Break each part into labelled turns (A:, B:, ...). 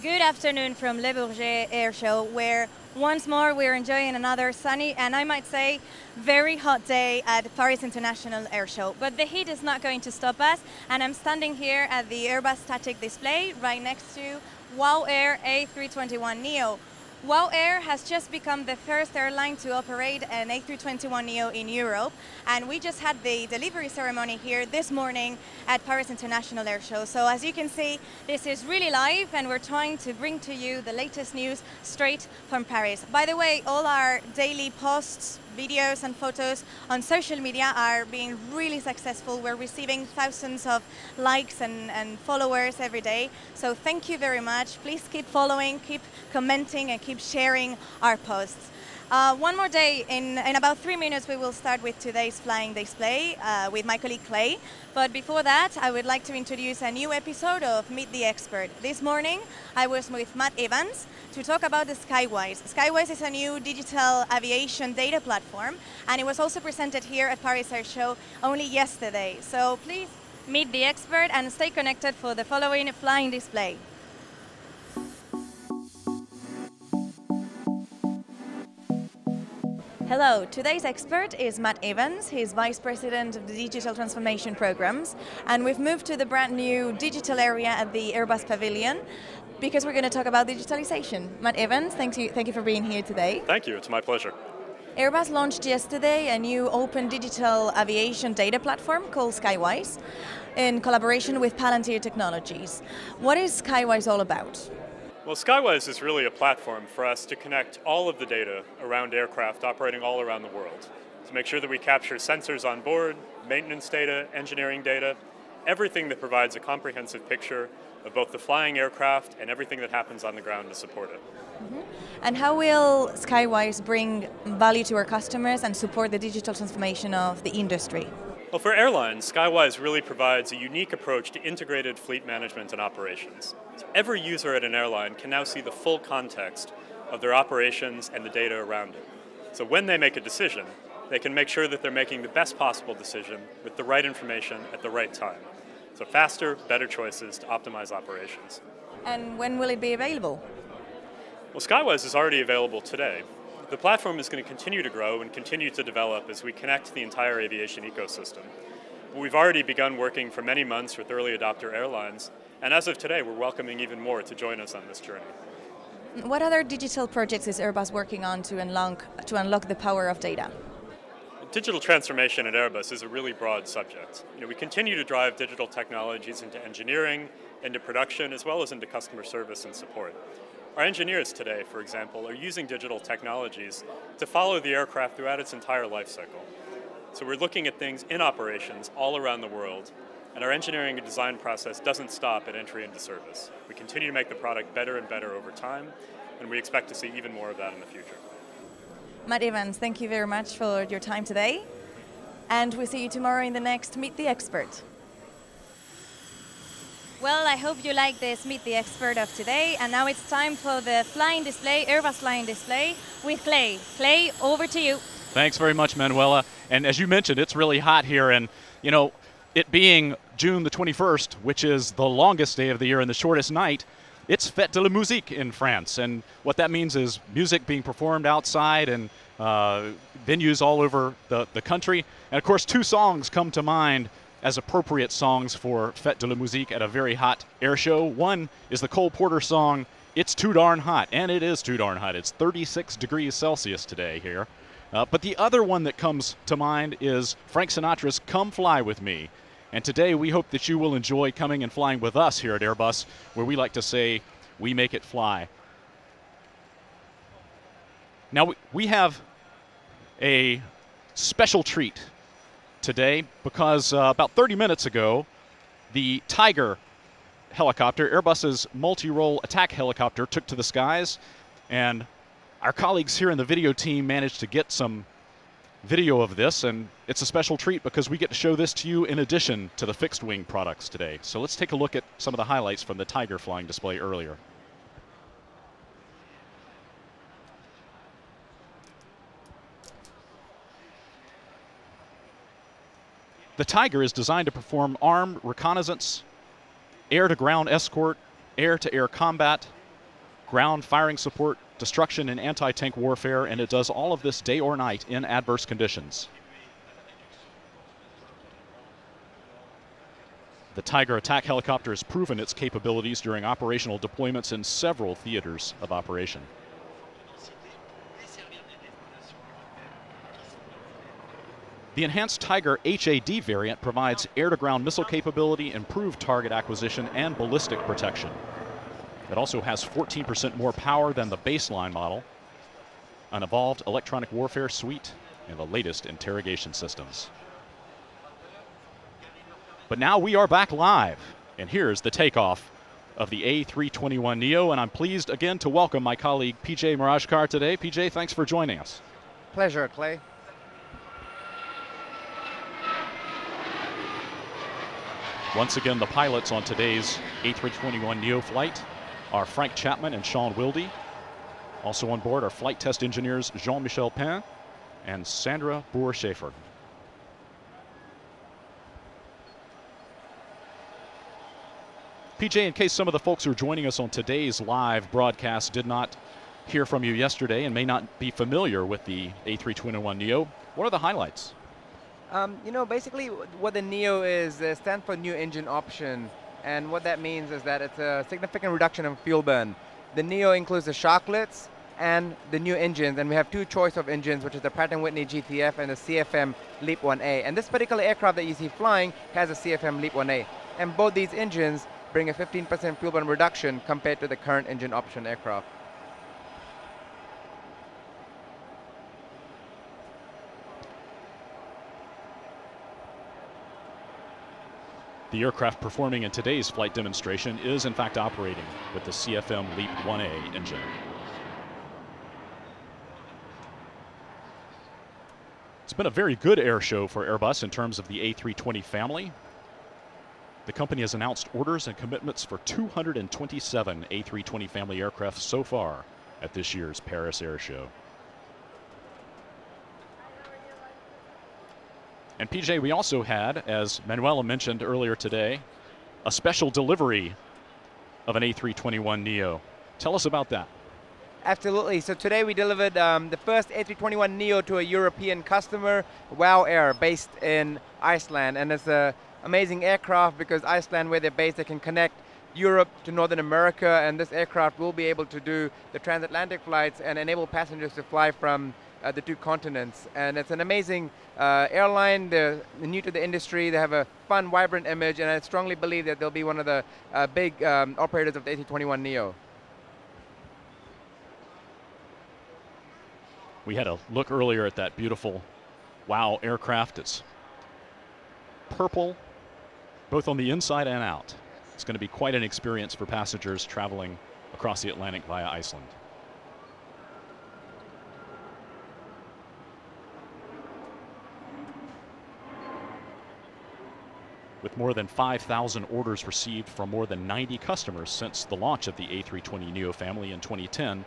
A: Good afternoon from Le Bourget Air Show, where once more we're enjoying another sunny and I might say very hot day at Paris International Air Show. But the heat is not going to stop us, and I'm standing here at the Airbus static display right next to WOW Air A321neo. WOW Air has just become the first airline to operate an A321neo in Europe, and we just had the delivery ceremony here this morning at Paris International Air Show. So as you can see, this is really live, and we're trying to bring to you the latest news straight from Paris. By the way, all our daily posts, videos and photos on social media are being really successful. We're receiving thousands of likes and followers every day. So thank you very much. Please keep following, keep commenting and keep sharing our posts. One more day, in about 3 minutes we will start with today's flying display with my colleague Clay. But before that, I would like to introduce a new episode of Meet the Expert. This morning I was with Matt Evans to talk about the Skywise. Skywise is a new digital aviation data platform, and it was also presented here at Paris Air Show only yesterday. So please meet the expert and stay connected for the following flying display. Hello, today's expert is Matt Evans. He's Vice President of the Digital Transformation Programs, and we've moved to the brand new digital area at the Airbus Pavilion because we're going to talk about digitalization. Matt Evans, thank you for being here today.
B: Thank you, it's my pleasure.
A: Airbus launched yesterday a new open digital aviation data platform called Skywise in collaboration with Palantir Technologies. What is Skywise all about?
B: Well, Skywise is really a platform for us to connect all of the data around aircraft operating all around the world, to make sure that we capture sensors on board, maintenance data, engineering data, everything that provides a comprehensive picture of both the flying aircraft and everything that happens on the ground to support it.
A: Mm-hmm. And how will Skywise bring value to our customers and support the digital transformation of the industry?
B: Well, for airlines, Skywise really provides a unique approach to integrated fleet management and operations. So every user at an airline can now see the full context of their operations and the data around it. So when they make a decision, they can make sure that they're making the best possible decision with the right information at the right time. So faster, better choices to optimize operations.
A: And when will it be available?
B: Well, Skywise is already available today. The platform is going to continue to grow and continue to develop as we connect the entire aviation ecosystem. We've already begun working for many months with early adopter airlines, and as of today, we're welcoming even more to join us on this journey.
A: What other digital projects is Airbus working on to unlock the power of data?
B: Digital transformation at Airbus is a really broad subject. We continue to drive digital technologies into engineering, into production, as well as into customer service and support. Our engineers today, for example, are using digital technologies to follow the aircraft throughout its entire life cycle. So we're looking at things in operations all around the world, and our engineering and design process doesn't stop at entry into service. We continue to make the product better and better over time, and we expect to see even more of that in the future.
A: Matt Evans, thank you very much for your time today, and we'll see you tomorrow in the next Meet the Expert. Well, I hope you like this Meet the Expert of today, and now it's time for the flying display, Airbus flying display, with Clay. Clay, over to you.
C: Thanks very much, Manuela. And as you mentioned, it's really hot here, and it being June the 21st, which is the longest day of the year and the shortest night, it's Fête de la Musique in France, and what that means is music being performed outside and venues all over the country. And of course, two songs come to mind as appropriate songs for Fête de la Musique at a very hot air show. One is the Cole Porter song, It's Too Darn Hot, and it is too darn hot. It's 36 degrees Celsius today here. But the other one that comes to mind is Frank Sinatra's Come Fly With Me. And today we hope that you will enjoy coming and flying with us here at Airbus, where we like to say, we make it fly. Now we have a special treat today because about 30 minutes ago, the Tiger helicopter, Airbus's multi-role attack helicopter, took to the skies, and our colleagues here in the video team managed to get some video of this, and it's a special treat because we get to show this to you in addition to the fixed-wing products today. So let's take a look at some of the highlights from the Tiger flying display earlier. The Tiger is designed to perform armed reconnaissance, air-to-ground escort, air-to-air combat, ground firing support, destruction, and anti-tank warfare, and it does all of this day or night in adverse conditions. The Tiger attack helicopter has proven its capabilities during operational deployments in several theaters of operation. The enhanced Tiger HAD variant provides air-to-ground missile capability, improved target acquisition, and ballistic protection. It also has 14% more power than the baseline model, an evolved electronic warfare suite, and the latest interrogation systems. But now we are back live, and here's the takeoff of the A321neo, and I'm pleased again to welcome my colleague PJ Mirajkar today. PJ, thanks for joining us.
D: Pleasure, Clay.
C: Once again, the pilots on today's A321neo flight are Frank Chapman and Sean Wilde. Also on board are flight test engineers Jean-Michel Pin and Sandra Boer-Schaefer. PJ, in case some of the folks who are joining us on today's live broadcast did not hear from you yesterday and may not be familiar with the A321neo, what are the highlights?
D: You know, basically what the NEO is, stands for New Engine Option, and what that means is that it's a significant reduction in fuel burn. The NEO includes the shocklets and the new engines, and we have two choice of engines, which is the Pratt & Whitney GTF and the CFM LEAP 1A. And this particular aircraft that you see flying has a CFM LEAP 1A. And both these engines bring a 15% fuel burn reduction compared to the current engine option aircraft.
C: The aircraft performing in today's flight demonstration is in fact operating with the CFM LEAP 1A engine. It's been a very good air show for Airbus in terms of the A320 family. The company has announced orders and commitments for 227 A320 family aircraft so far at this year's Paris Air Show. And PJ, we also had, as Manuela mentioned earlier today, a special delivery of an A321neo. Tell us about that.
D: Absolutely. So today we delivered the first A321neo to a European customer, WOW Air, based in Iceland. And it's an amazing aircraft because Iceland, where they're based, they can connect Europe to Northern America, and this aircraft will be able to do the transatlantic flights and enable passengers to fly from the two continents. And it's an amazing airline. They're new to the industry. They have a fun, vibrant image, and I strongly believe that they'll be one of the big operators of the A321neo.
C: We had a look earlier at that beautiful WOW aircraft. It's purple, both on the inside and out. It's going to be quite an experience for passengers traveling across the Atlantic via Iceland. With more than 5,000 orders received from more than 90 customers since the launch of the A320neo family in 2010,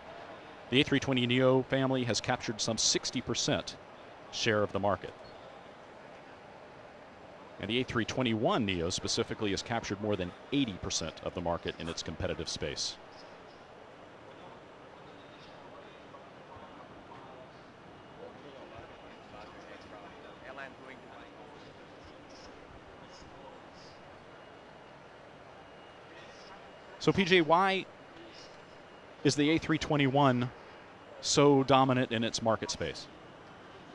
C: the A320neo family has captured some 60% share of the market. And the A321neo specifically has captured more than 80% of the market in its competitive space. So PJ, why is the A321 so dominant in its market space?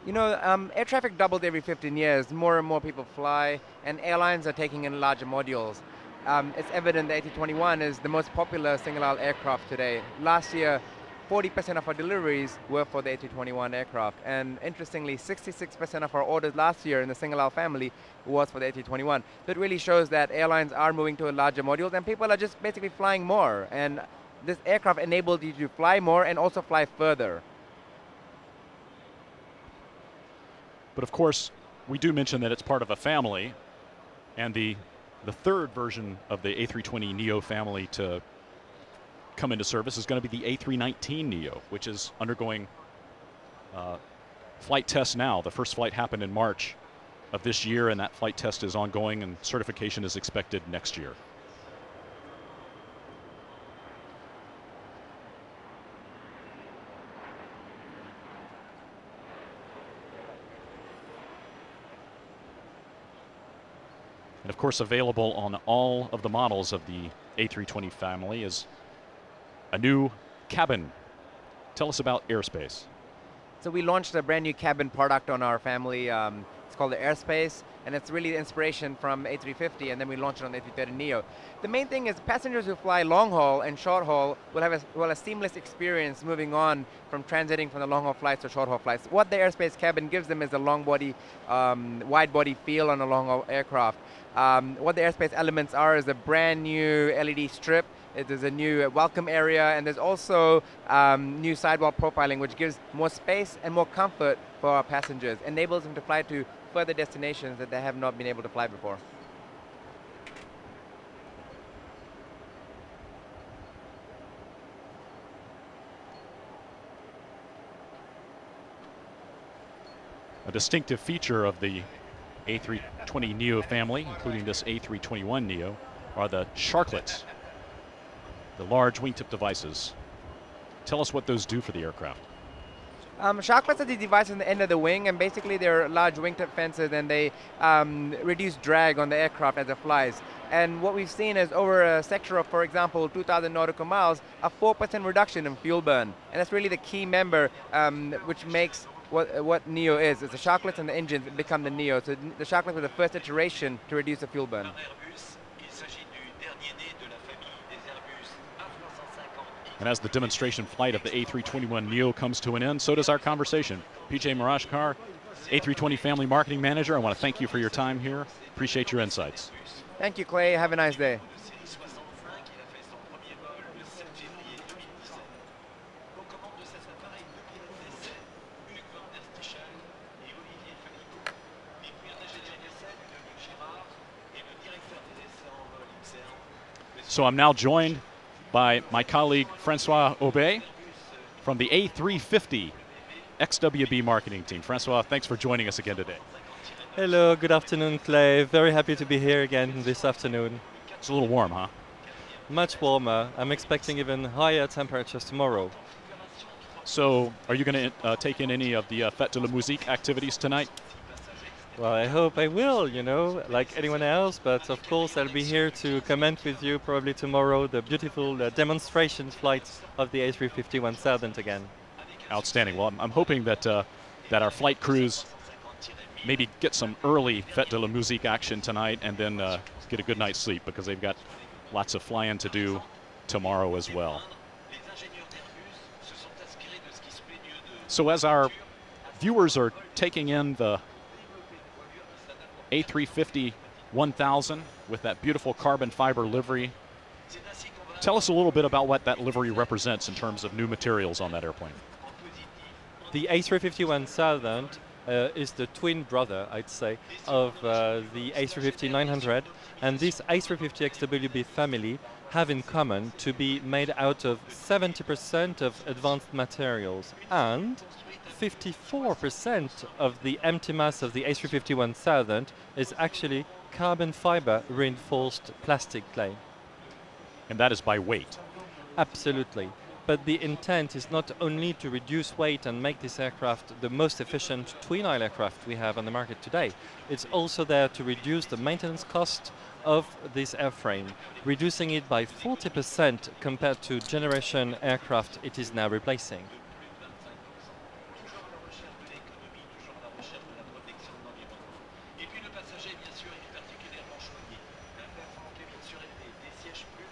D: You know, air traffic doubled every 15 years. More and more people fly, and airlines are taking in larger modules. It's evident the A321 is the most popular single-aisle aircraft today. Last year, 40% of our deliveries were for the A321 aircraft. And interestingly, 66% of our orders last year in the single-aisle family was for the A321. So it really shows that airlines are moving to larger modules, and people are just basically flying more. And this aircraft enables you to fly more and also fly further.
C: But of course, we do mention that it's part of a family, and the third version of the A320neo family to come into service is going to be the A319neo, which is undergoing flight tests now. The first flight happened in March of this year, and that flight test is ongoing, and certification is expected next year. And of course, available on all of the models of the A320 family is a new cabin. Tell us about Airspace.
D: So we launched a brand new cabin product on our family. It's called the Airspace, and it's really the inspiration from A350, and then we launched it on the A330neo. The main thing is passengers who fly long haul and short haul will have a seamless experience moving on from transiting from the long haul flights to short haul flights. What the Airspace cabin gives them is a long body, wide body feel on a long haul aircraft. What the Airspace elements are is a brand new LED strip. There's a new welcome area, and there's also new sidewall profiling, which gives more space and more comfort for our passengers, enables them to fly to further destinations that they have not been able to fly before.
C: A distinctive feature of the A320neo family, including this A321neo, are the sharklets, the large wingtip devices. Tell us what those do for the aircraft.
D: Sharklets are the devices on the end of the wing, and basically they're large wingtip fences, and they reduce drag on the aircraft as it flies. And what we've seen is over a sector of, for example, 2,000 nautical miles, a 4% reduction in fuel burn. And that's really the key member which makes what Neo is. It's the sharklets and the engines that become the Neo. So the sharklets were the first iteration to reduce the fuel burn.
C: And as the demonstration flight of the A321neo comes to an end, so does our conversation. PJ Marashkar, A320 Family Marketing Manager, I want to thank you for your time here. Appreciate your insights.
D: Thank you, Clay. Have a nice day.
C: So I'm now joined by my colleague Francois Aubé from the A350 XWB marketing team. Francois, thanks for joining us again today.
E: Hello, good afternoon, Clay. Very happy to be here again this afternoon.
C: It's a little warm, huh?
E: Much warmer. I'm expecting even higher temperatures tomorrow.
C: So are you going to take in any of the Fête de la Musique activities tonight?
E: Well, I hope I will, you know, like anyone else, but of course I'll be here to comment with you probably tomorrow the beautiful demonstration flights of the A350-1000 again.
C: Outstanding. Well, I'm hoping that that our flight crews maybe get some early Fête de la Musique action tonight and then get a good night's sleep, because they've got lots of flying to do tomorrow as well. So as our viewers are taking in the A350-1000 with that beautiful carbon fiber livery, tell us a little bit about what that livery represents in terms of new materials on that airplane.
E: The A350-1000 is the twin brother, I'd say, of the A350-900, and this A350 XWB family have in common to be made out of 70% of advanced materials, and 54% of the empty mass of the A350-1000 is actually carbon fiber reinforced plastic clay.
C: And that is by weight.
E: Absolutely. But the intent is not only to reduce weight and make this aircraft the most efficient twin-aisle aircraft we have on the market today. It's also there to reduce the maintenance cost of this airframe, reducing it by 40% compared to generation aircraft it is now replacing.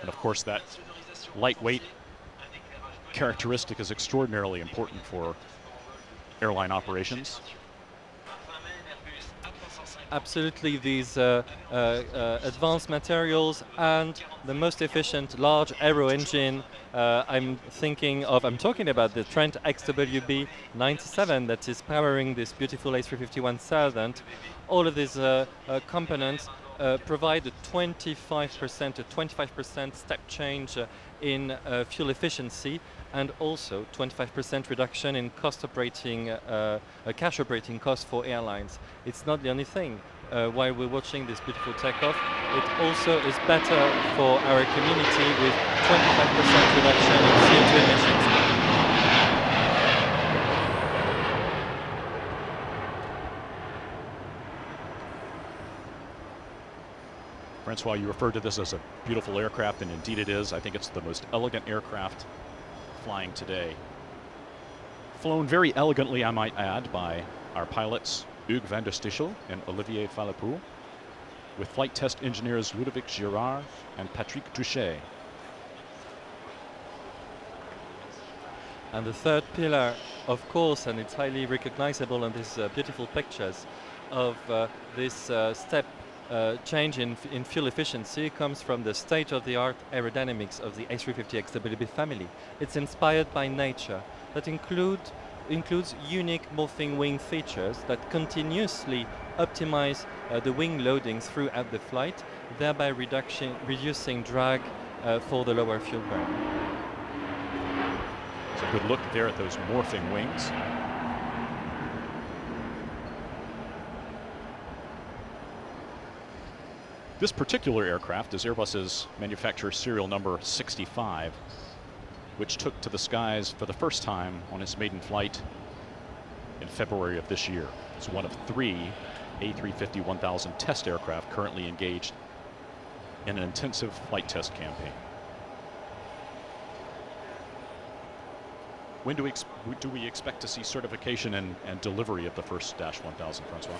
C: And of course, that lightweight characteristic is extraordinarily important for airline operations.
E: Absolutely, these advanced materials and the most efficient large aero engine. I'm talking about the Trent XWB 97 that is powering this beautiful A350-1000. All of these components provide a 25% step change in fuel efficiency, and also 25% reduction in cash operating costs for airlines. It's not the only thing. While we're watching this beautiful takeoff, it also is better for our community with 25% reduction in CO2 emissions.
C: Francois, you referred to this as a beautiful aircraft, and indeed it is. I think it's the most elegant aircraft flying today. Flown very elegantly, I might add, by our pilots Hugues van der Stichel and Olivier Phalippou, with flight test engineers Ludovic Girard and Patrick Touchet.
E: And the third pillar, of course, and it's highly recognizable in these beautiful pictures of this step change in fuel efficiency, comes from the state-of-the-art aerodynamics of the A350 XWB family. It's inspired by nature. That includes unique morphing wing features that continuously optimize the wing loading throughout the flight, thereby reducing drag for the lower fuel burn.
C: It's a good look there at those morphing wings. This particular aircraft is Airbus's manufacturer serial number 65, which took to the skies for the first time on its maiden flight in February of this year. It's one of 3 A350-1000 test aircraft currently engaged in an intensive flight test campaign. When do we expect to see certification and delivery of the first Dash 1000, Francois?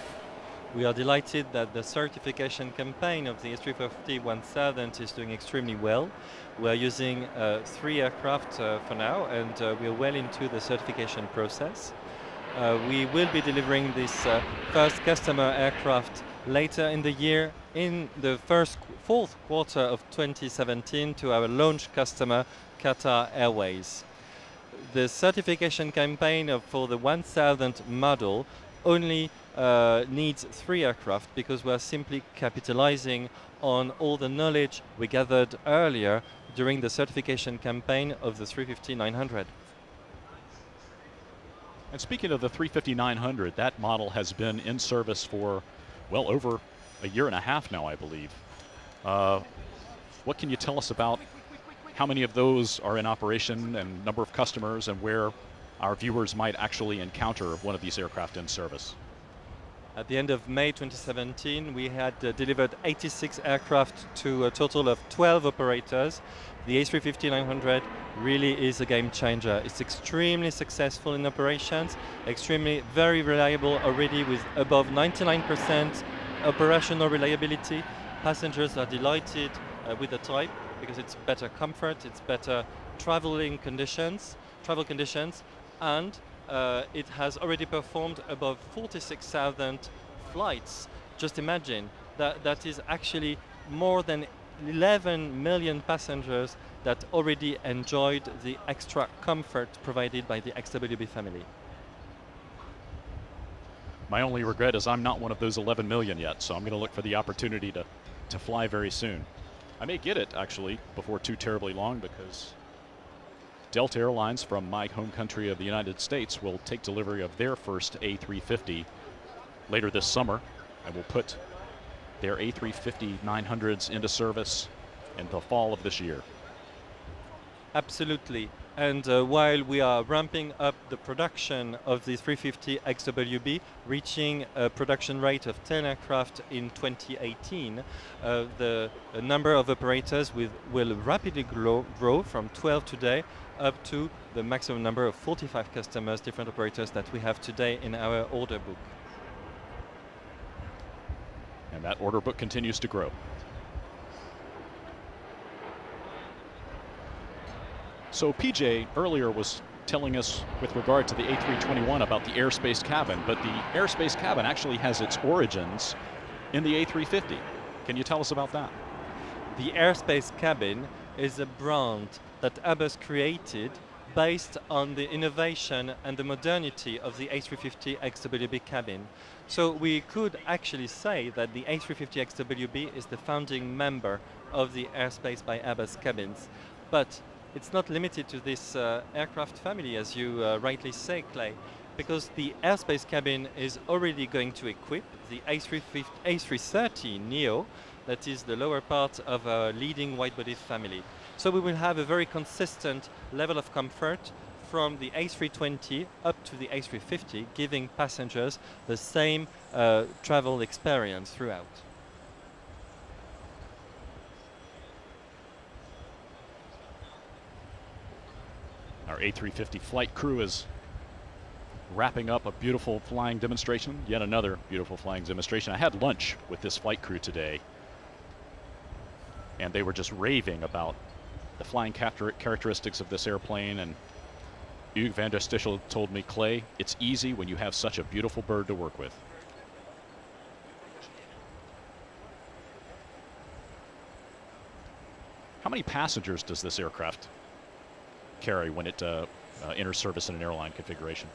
E: We are delighted that the certification campaign of the A350-1000 is doing extremely well. We are using 3 aircraft for now, and we are well into the certification process. We will be delivering this first customer aircraft later in the year, in the fourth quarter of 2017, to our launch customer, Qatar Airways. The certification campaign for the 1000 model only needs 3 aircraft, because we are simply capitalizing on all the knowledge we gathered earlier during the certification campaign of the 350-900.
C: And speaking of the 350-900, that model has been in service for, well, over a year and a half now, I believe. What can you tell us about how many of those are in operation and number of customers, and where our viewers might actually encounter one of these aircraft in service?
E: At the end of May 2017, we had delivered 86 aircraft to a total of 12 operators. The A350-900 really is a game changer. It's extremely successful in operations, very reliable already, with above 99% operational reliability. Passengers are delighted with the type, because it's better comfort, it's better travel conditions, and it has already performed above 46,000 flights. Just imagine that is actually more than 11 million passengers that already enjoyed the extra comfort provided by the XWB family.
C: My only regret is I'm not one of those 11 million yet, so I'm going to look for the opportunity to fly very soon. I may get it, actually, before too terribly long, because Delta Airlines from my home country of the United States will take delivery of their first A350 later this summer, and will put their A350-900s into service in the fall of this year.
E: Absolutely. And while we are ramping up the production of the 350 XWB, reaching a production rate of 10 aircraft in 2018, the number of operators will rapidly grow from 12 today up to the maximum number of 45 customers, different operators, that we have today in our order book.
C: And that order book continues to grow. So PJ earlier was telling us with regard to the A321 about the airspace cabin, but the airspace cabin actually has its origins in the A350. Can you tell us about that?
E: The airspace cabin is a brand that Airbus created based on the innovation and the modernity of the A350 XWB cabin. So we could actually say that the A350 XWB is the founding member of the Airspace by Airbus cabins. But it's not limited to this aircraft family, as you rightly say, Clay, because the airspace cabin is already going to equip the A330neo, that is the lower part of our leading wide-body family. So we will have a very consistent level of comfort from the A320 up to the A350, giving passengers the same travel experience throughout.
C: Our A350 flight crew is wrapping up a beautiful flying demonstration, yet another beautiful flying demonstration. I had lunch with this flight crew today, and they were just raving about the flying characteristics of this airplane. And Hugues van der Stichel told me, Clay, it's easy when you have such a beautiful bird to work with. How many passengers does this aircraft carry when it enters service in an airline configuration?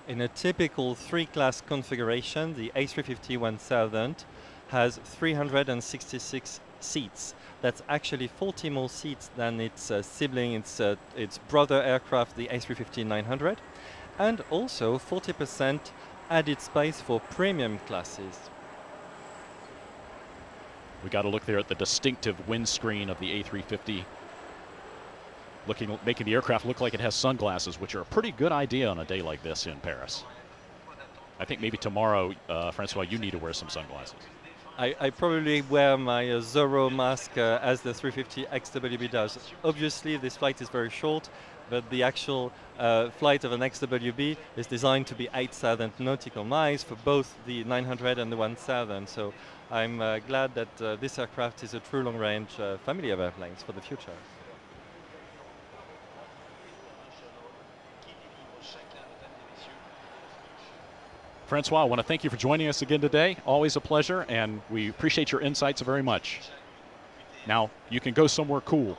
E: In a typical 3-class configuration, the A350-1000 has 366 seats. That's actually 40 more seats than its sibling, its brother aircraft, the A350-900, and also 40% added space for premium classes.
C: We got to look there at the distinctive windscreen of the A350, making the aircraft look like it has sunglasses, which are a pretty good idea on a day like this in Paris. I think maybe tomorrow, Francois, you need to wear some sunglasses.
E: I probably wear my Zorro mask as the 350 XWB does. Obviously, this flight is very short, but the actual flight of an XWB is designed to be 8,000 nautical miles for both the 900 and the 1000. So I'm glad that this aircraft is a true long-range family of airplanes for the future.
C: Francois, I want to thank you for joining us again today. Always a pleasure, and we appreciate your insights very much. Now, you can go somewhere cool.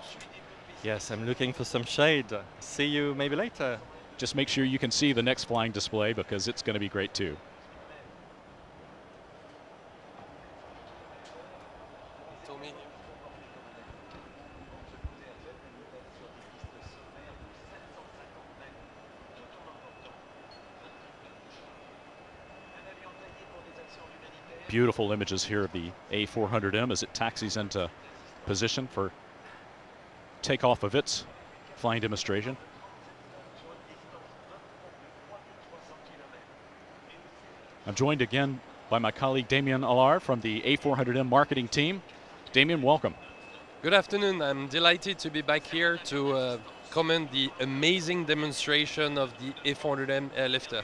E: Yes, I'm looking for some shade. See you maybe later.
C: Just make sure you can see the next flying display, because it's going to be great too. Beautiful images here of the A400M as it taxis into position for takeoff of its flying demonstration. I'm joined again by my colleague Damien Allard from the A400M marketing team. Damien, welcome.
F: Good afternoon. I'm delighted to be back here to comment the amazing demonstration of the A400M airlifter.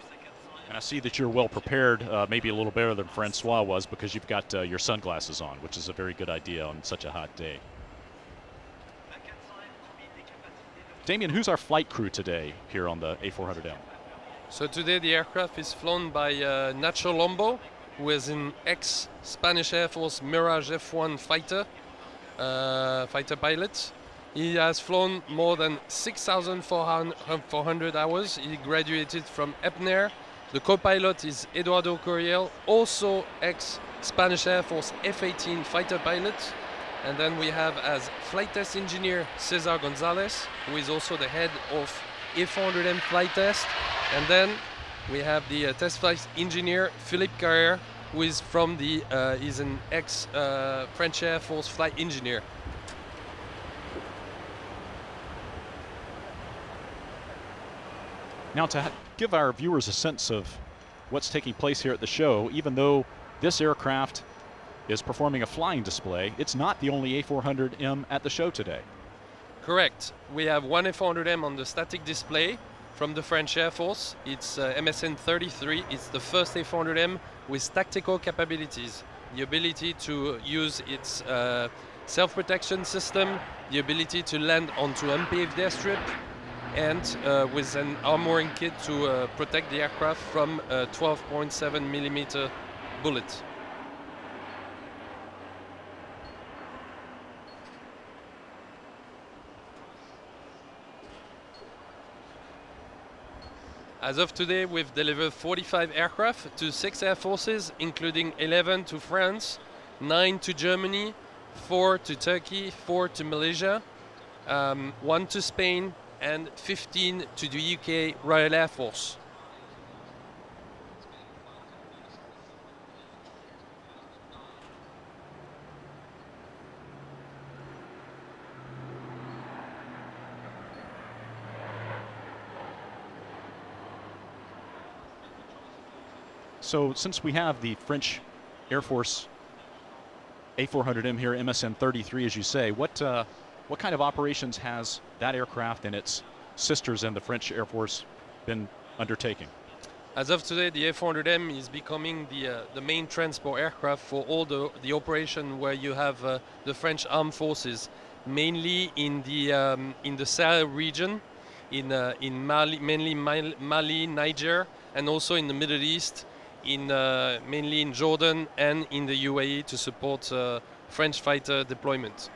C: And I see that you're well prepared, maybe a little better than Francois was, because you've got your sunglasses on, which is a very good idea on such a hot day. Damien, who's our flight crew today here on the A400M?
F: So today the aircraft is flown by Nacho Lombo, who is an ex-Spanish Air Force Mirage F1 fighter pilot. He has flown more than 6,400 hours. He graduated from EPNER. The co-pilot is Eduardo Curiel, also ex-Spanish Air Force F-18 fighter pilot. And then we have as flight test engineer Cesar Gonzalez, who is also the head of A400M flight test. And then we have the test flight engineer Philippe Carrère, who is from the is an ex-French Air Force flight engineer.
C: Now, to give our viewers a sense of what's taking place here at the show, even though this aircraft is performing a flying display, it's not the only A400M at the show today.
F: Correct. We have one A400M on the static display from the French Air Force. It's MSN 33. It's the first A400M with tactical capabilities. The ability to use its self-protection system, the ability to land onto unpaved airstrip, and with an armoring kit to protect the aircraft from a 12.7mm bullet. As of today, we've delivered 45 aircraft to 6 air forces, including 11 to France, 9 to Germany, 4 to Turkey, 4 to Malaysia, 1 to Spain, and 15 to the UK Royal Air Force.
C: So since we have the French Air Force A400M here, MSN 33, as you say, what kind of operations has that aircraft and its sisters in the French Air Force been undertaking?
F: As of today, the A400M is becoming the main transport aircraft for all the operation where you have the French armed forces, mainly in the Sahel region, in Mali, mainly Mali, Niger, and also in the Middle East, mainly in Jordan and in the UAE to support French fighter deployment.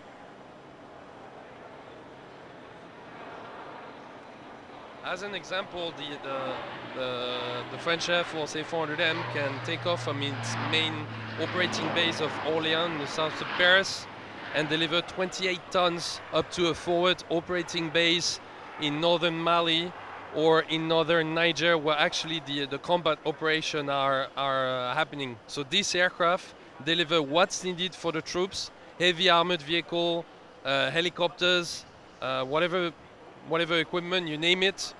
F: As an example, the French Air Force A400M can take off from its main operating base of Orléans in the south of Paris and deliver 28 tons up to a forward operating base in northern Mali or in northern Niger, where actually the combat operation are happening. So this aircraft deliver what's needed for the troops: heavy armored vehicle, helicopters, whatever equipment, you name it,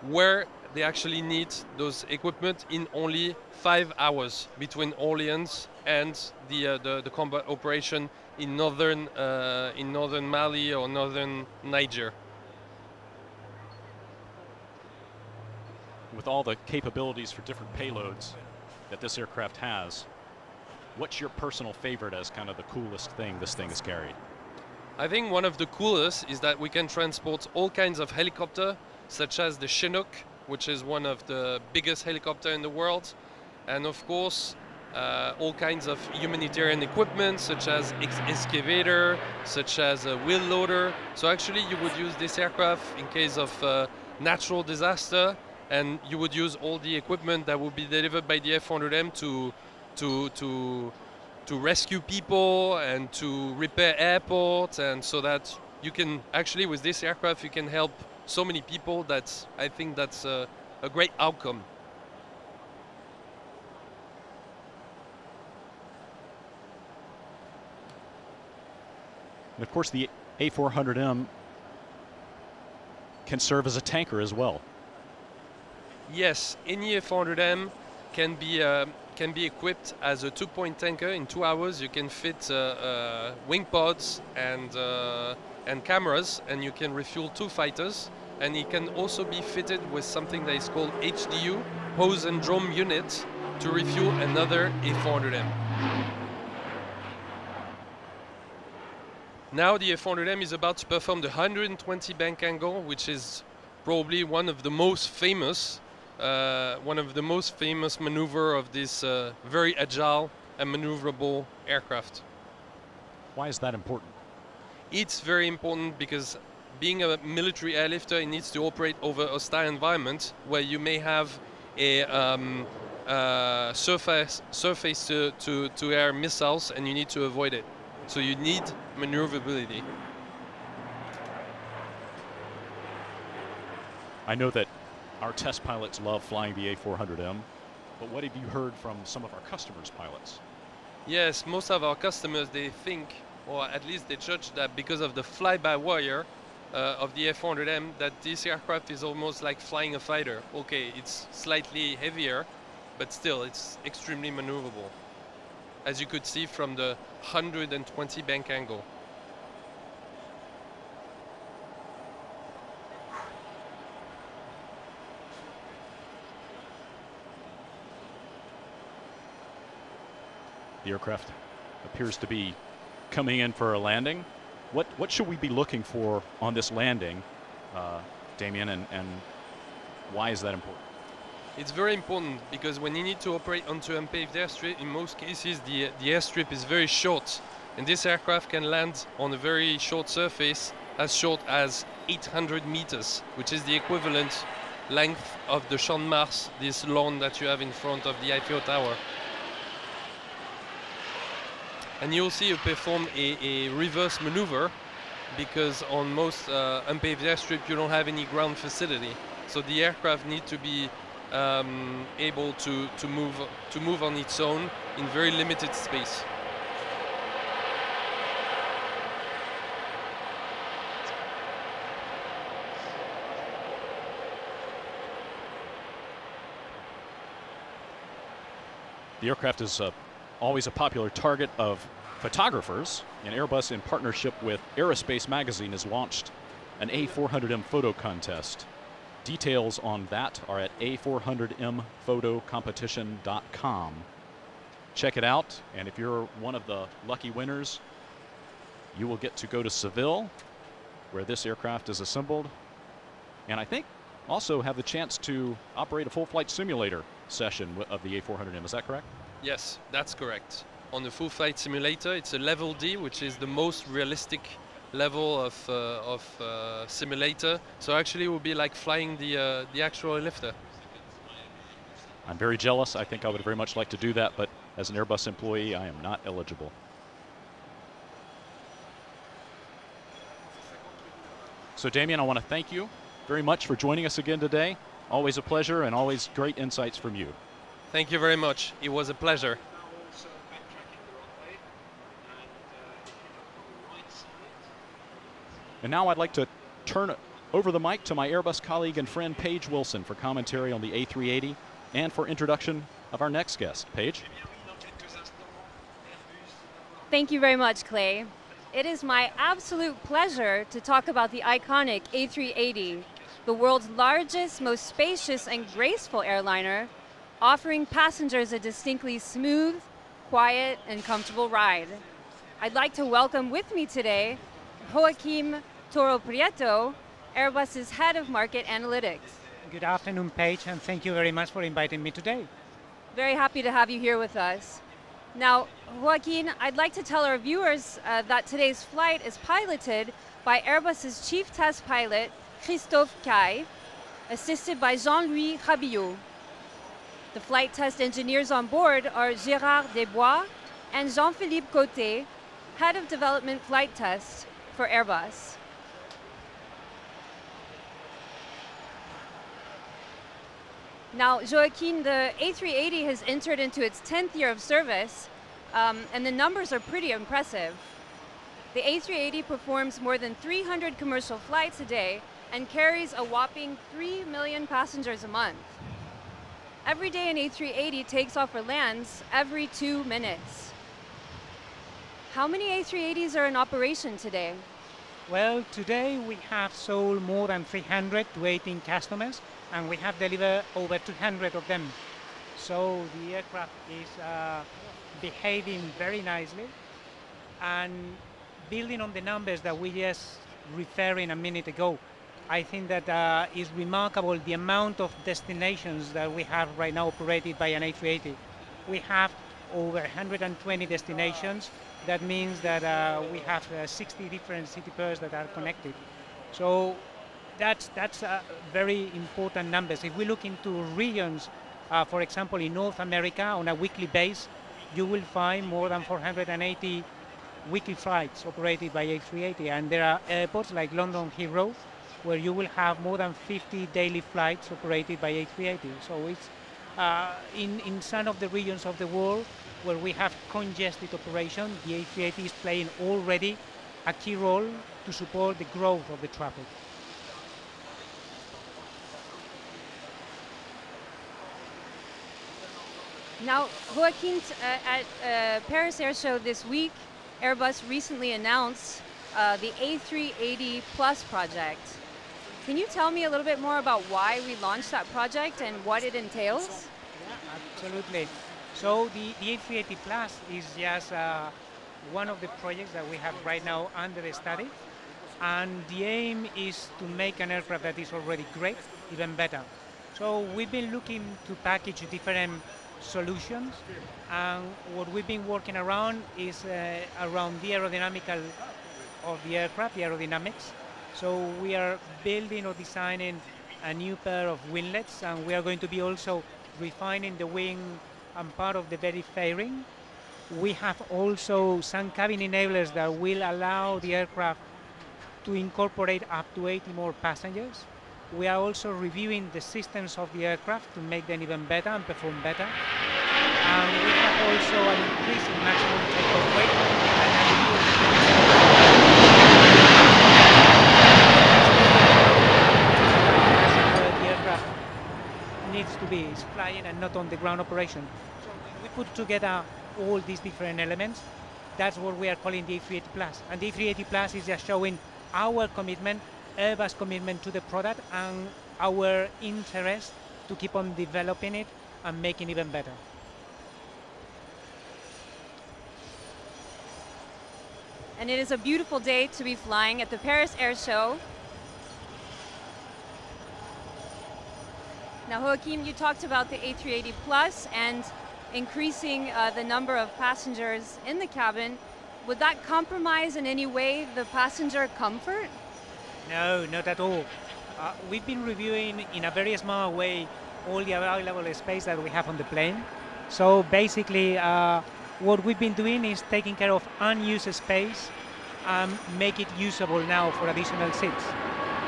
F: where they actually need those equipment in only 5 hours between Orleans and the combat operation in northern Mali or northern Niger.
C: With all the capabilities for different payloads that this aircraft has, what's your personal favorite as kind of the coolest thing this thing has carried?
F: I think one of the coolest is that we can transport all kinds of helicopter, such as the Chinook, which is one of the biggest helicopter in the world, and of course all kinds of humanitarian equipment, such as excavator, such as a wheel loader. So actually you would use this aircraft in case of natural disaster, and you would use all the equipment that would be delivered by the F400M to rescue people and to repair airports, and so that you can actually, with this aircraft, you can help so many people. I think that's a great outcome.
C: And of course, the A400M can serve as a tanker as well.
F: Yes, any A400M can be equipped as a 2-point tanker. In 2 hours, you can fit wing pods and cameras, and you can refuel 2 fighters. And it can also be fitted with something that is called HDU, hose and drum unit, to refuel another A400M. Now the A400M is about to perform the 120 bank angle, which is probably one of the most famous maneuver of this very agile and maneuverable aircraft.
C: Why is that important?
F: It's very important because being a military airlifter, it needs to operate over hostile environment where you may have a surface to air missiles, and you need to avoid it. So you need maneuverability.
C: I know that our test pilots love flying the A400M, but what have you heard from some of our customers' pilots?
F: Yes, most of our customers, they think, or at least they judge that because of the fly-by-wire of the A400M, that this aircraft is almost like flying a fighter. Okay, it's slightly heavier, but still it's extremely maneuverable, as you could see from the 120 bank angle.
C: The aircraft appears to be coming in for a landing. What should we be looking for on this landing, Damien, and why is that important?
F: It's very important because when you need to operate onto unpaved airstrip, in most cases the airstrip is very short, and this aircraft can land on a very short surface, as short as 800 meters, which is the equivalent length of the Champ de Mars, this lawn that you have in front of the Eiffel Tower. And you'll see you perform a reverse maneuver, because on most unpaved airstrip you don't have any ground facility. So the aircraft need to be able to move on its own in very limited space.
C: The aircraft is always a popular target of photographers, and Airbus, in partnership with Aerospace magazine, has launched an A400M photo contest. Details on that are at a400mphotocompetition.com. Check it out, and if you're one of the lucky winners, you will get to go to Seville, where this aircraft is assembled, and I think also have the chance to operate a full flight simulator session of the A400M. Is that correct?
F: Yes, that's correct. On the full flight simulator, it's a level D, which is the most realistic level of simulator. So actually it will be like flying the actual lifter.
C: I'm very jealous. I think I would very much like to do that, but as an Airbus employee, I am not eligible. So Damien, I want to thank you very much for joining us again today. Always a pleasure and always great insights from you.
F: Thank you very much. It was a pleasure.
C: And now I'd like to turn over the mic to my Airbus colleague and friend Paige Wilson for commentary on the A380 and for introduction of our next guest. Paige?
G: Thank you very much, Clay. It is my absolute pleasure to talk about the iconic A380, the world's largest, most spacious and graceful airliner, offering passengers a distinctly smooth, quiet, and comfortable ride. I'd like to welcome with me today Joaquim Toro Prieto, Airbus's head of market analytics.
H: Good afternoon, Paige, and thank you very much for inviting me today.
G: Very happy to have you here with us. Now, Joaquin, I'd like to tell our viewers that today's flight is piloted by Airbus's chief test pilot, Christophe Caille, assisted by Jean-Louis Rabillot. The flight test engineers on board are Gérard Desbois and Jean-Philippe Côté, head of development flight test for Airbus. Now, Joaquin, the A380 has entered into its 10th year of service, and the numbers are pretty impressive. The A380 performs more than 300 commercial flights a day and carries a whopping 3 million passengers a month. Every day an A380 takes off or lands every 2 minutes. How many A380s are in operation today?
H: Well, today we have sold more than 300 to 18 customers, and we have delivered over 200 of them. So the aircraft is behaving very nicely, and building on the numbers that we just referring a minute ago, I think that is remarkable the amount of destinations that we have right now operated by an A380. We have over 120 destinations. That means that we have 60 different city pairs that are connected. So that's very important numbers. If we look into regions, for example, in North America on a weekly base, you will find more than 480 weekly flights operated by A380. And there are airports like London Heathrow, where you will have more than 50 daily flights operated by A380. So it's in some of the regions of the world where we have congested operation, the A380 is playing already a key role to support the growth of the traffic.
G: Now, Joaquin, at Paris Air Show this week, Airbus recently announced the A380 Plus project. Can you tell me a little bit more about why we launched that project and what it entails?
H: Yeah, absolutely. So the A380 Plus is just one of the projects that we have right now under study, and the aim is to make an aircraft that is already great even better. So we've been looking to package different solutions, and what we've been working around is around the aerodynamical of the aircraft, the aerodynamics. So we are building or designing a new pair of winglets, and we are going to be also refining the wing and part of the very fairing. We have also some cabin enablers that will allow the aircraft to incorporate up to 80 more passengers. We are also reviewing the systems of the aircraft to make them even better and perform better. And we have also an increase in maximum takeoff weight and the aircraft needs to be is flying and not on the ground operation. So we put together all these different elements. That's what we are calling the A380 Plus. And the A380 Plus is just showing our commitment Airbus commitment to the product and our interest to keep on developing it and making it even better.
G: And it is a beautiful day to be flying at the Paris Air Show. Now, Joachim, you talked about the A380 Plus and increasing the number of passengers in the cabin. Would that compromise in any way the passenger comfort?
H: No, not at all. We've been reviewing in a very smart way all the available space that we have on the plane. So basically, what we've been doing is taking care of unused space and make it usable now for additional seats.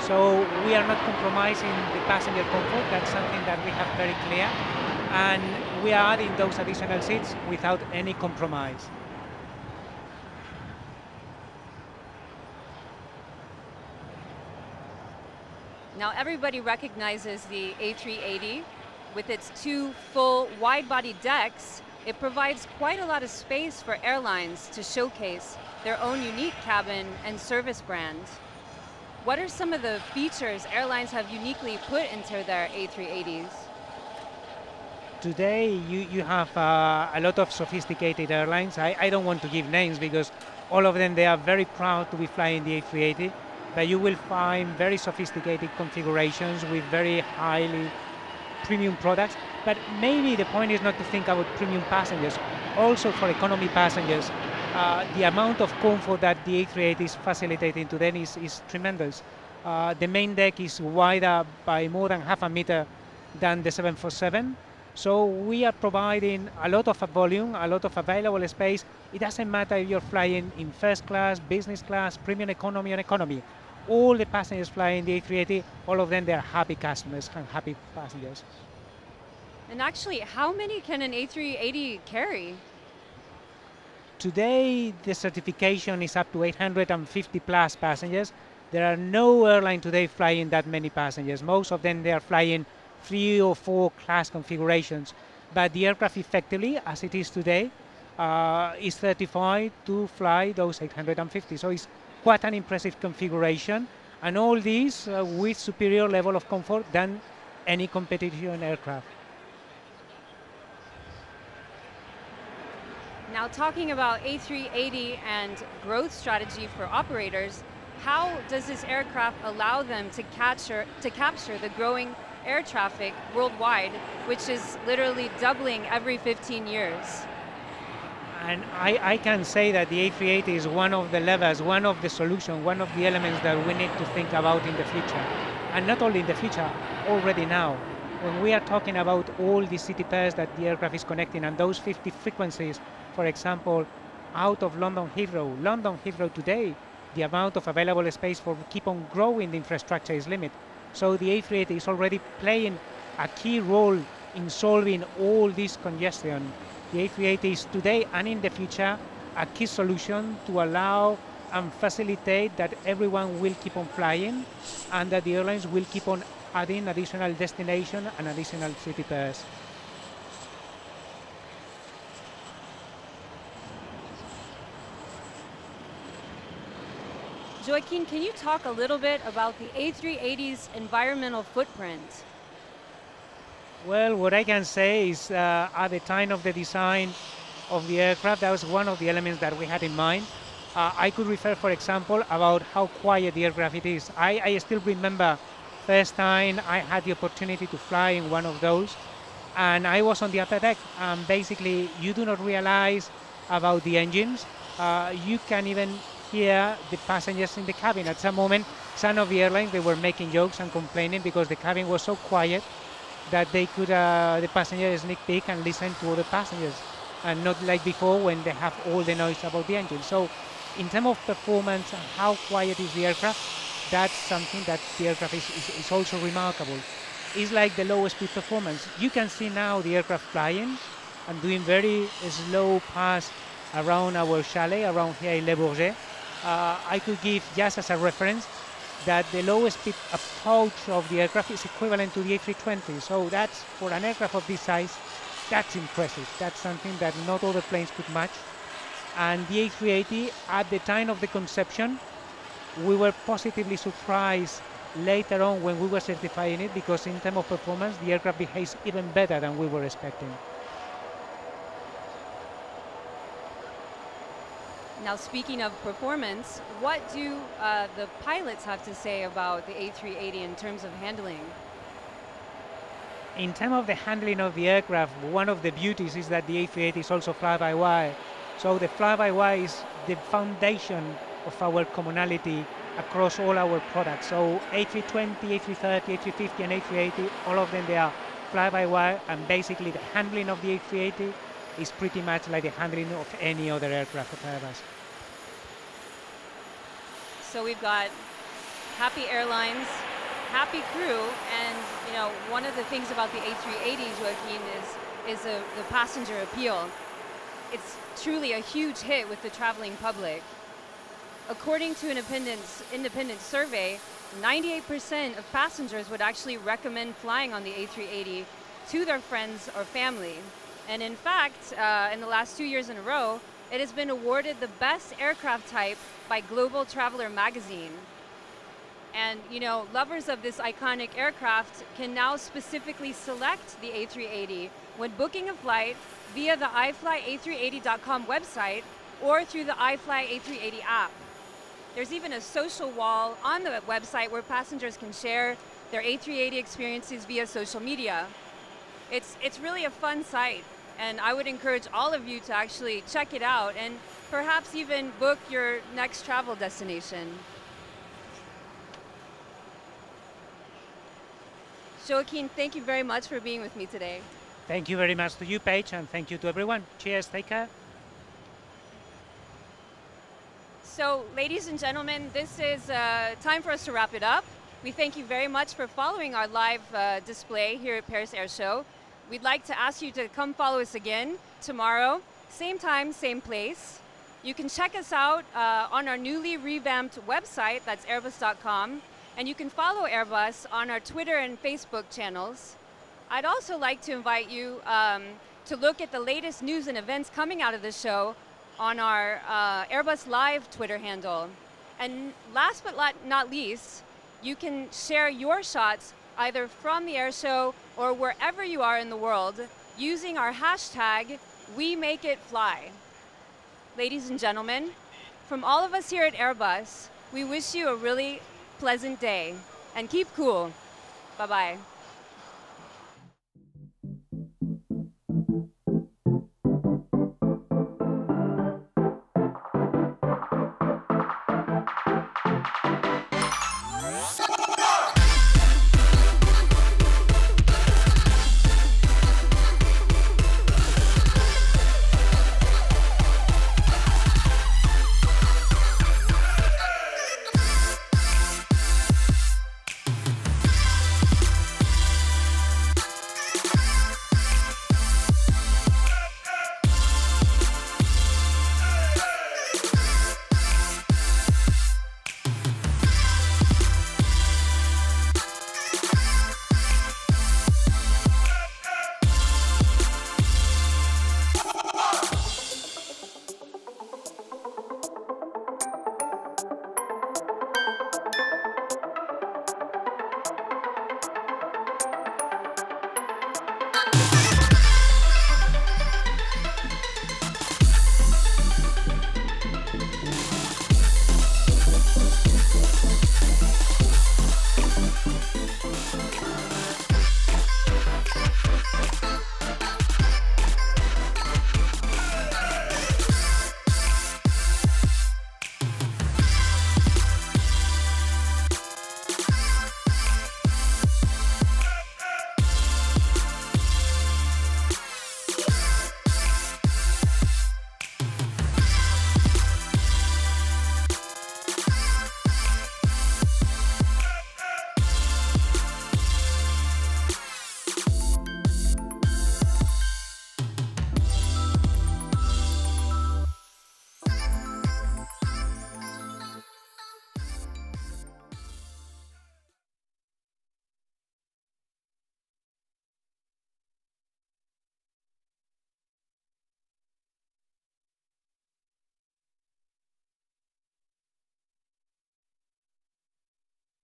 H: So we are not compromising the passenger comfort. That's something that we have very clear. And we are adding those additional seats without any compromise.
G: Now, everybody recognizes the A380 with its 2 full wide-body decks. It provides quite a lot of space for airlines to showcase their own unique cabin and service brand. What are some of the features airlines have uniquely put into their A380s?
H: Today, you have a lot of sophisticated airlines. I don't want to give names because all of them, they are very proud to be flying the A380. But you will find very sophisticated configurations with very highly premium products. But maybe the point is not to think about premium passengers. Also for economy passengers, the amount of comfort that the A380 is facilitating to them is tremendous. The main deck is wider by more than half a meter than the 747. So we are providing a lot of volume, a lot of available space. It doesn't matter if you're flying in first class, business class, premium economy, or economy. All the passengers flying the A380, all of them, they're happy customers and happy passengers.
G: And actually, how many can an A380 carry?
H: Today, the certification is up to 850 plus passengers. There are no airline today flying that many passengers. Most of them, they are flying 3 or 4 class configurations. But the aircraft effectively, as it is today, is certified to fly those 850. So it's quite an impressive configuration, and all these with superior level of comfort than any competition aircraft.
G: Now, talking about A380 and growth strategy for operators, how does this aircraft allow them to capture the growing air traffic worldwide, which is literally doubling every 15 years?
H: And I can say that the A380 is one of the levers, one of the solutions, one of the elements that we need to think about in the future. And not only in the future, already now. When we are talking about all the city pairs that the aircraft is connecting and those 50 frequencies, for example, out of London Heathrow today, the amount of available space for keep on growing the infrastructure is limited. So the A380 is already playing a key role in solving all this congestion. The A380 is today and in the future a key solution to allow and facilitate that everyone will keep on flying and that the airlines will keep on adding additional destinations and additional city pairs.
G: Joaquin, can you talk a little bit about the A380's environmental footprint?
H: Well, what I can say is at the time of the design of the aircraft, that was one of the elements that we had in mind. I could refer, for example, about how quiet the aircraft it is. I still remember first time I had the opportunity to fly in one of those, and I was on the upper deck. Basically, you do not realize about the engines. You can even hear the passengers in the cabin. At some moment, some of the airlines, they were making jokes and complaining because the cabin was so quiet that they could, the passengers sneak peek and listen to other passengers, and not like before when they have all the noise about the engine. So in terms of performance and how quiet is the aircraft, that's something that the aircraft is also remarkable. It's like the low speed performance. You can see now the aircraft flying and doing very slow pass around our chalet, around here in Le Bourget. I could give just as a reference that the lowest speed approach of the aircraft is equivalent to the A320. So that's, for an aircraft of this size, that's impressive. That's something that not other planes could match. And the A380, at the time of the conception, we were positively surprised later on when we were certifying it, because in terms of performance, the aircraft behaves even better than we were expecting.
G: Now, speaking of performance, what do the pilots have to say about the A380 in terms of handling?
H: In terms of the handling of the aircraft, one of the beauties is that the A380 is also fly-by-wire. So the fly-by-wire is the foundation of our commonality across all our products. So A320, A330, A350 and A380, all of them, they are fly-by-wire, and basically the handling of the A380 is pretty much like the handling of any other aircraft of Airbus.
G: So we've got happy airlines, happy crew, and one of the things about the A380s, Joaquin, is the passenger appeal. It's truly a huge hit with the traveling public. According to an independent survey, 98% of passengers would actually recommend flying on the A380 to their friends or family. And in fact, in the last 2 years in a row, it has been awarded the best aircraft type by Global Traveler magazine. And lovers of this iconic aircraft can now specifically select the A380 when booking a flight via the iFlyA380.com website or through the iFly A380 app. There's even a social wall on the website where passengers can share their A380 experiences via social media. It's really a fun site, and I would encourage all of you to actually check it out and perhaps even book your next travel destination. Joaquin, thank you very much for being with me today.
H: Thank you very much to you, Paige, and thank you to everyone. Cheers, take care.
G: So, ladies and gentlemen, this is time for us to wrap it up. We thank you very much for following our live display here at Paris Air Show. We'd like to ask you to come follow us again tomorrow, same time, same place. You can check us out on our newly revamped website, that's airbus.com, and you can follow Airbus on our Twitter and Facebook channels. I'd also like to invite you to look at the latest news and events coming out of the show on our Airbus Live Twitter handle. And last but not least, you can share your shots either from the air show or wherever you are in the world using our hashtag #WeMakeItFly. Ladies and gentlemen, from all of us here at Airbus, we wish you a really pleasant day and keep cool. Bye-bye.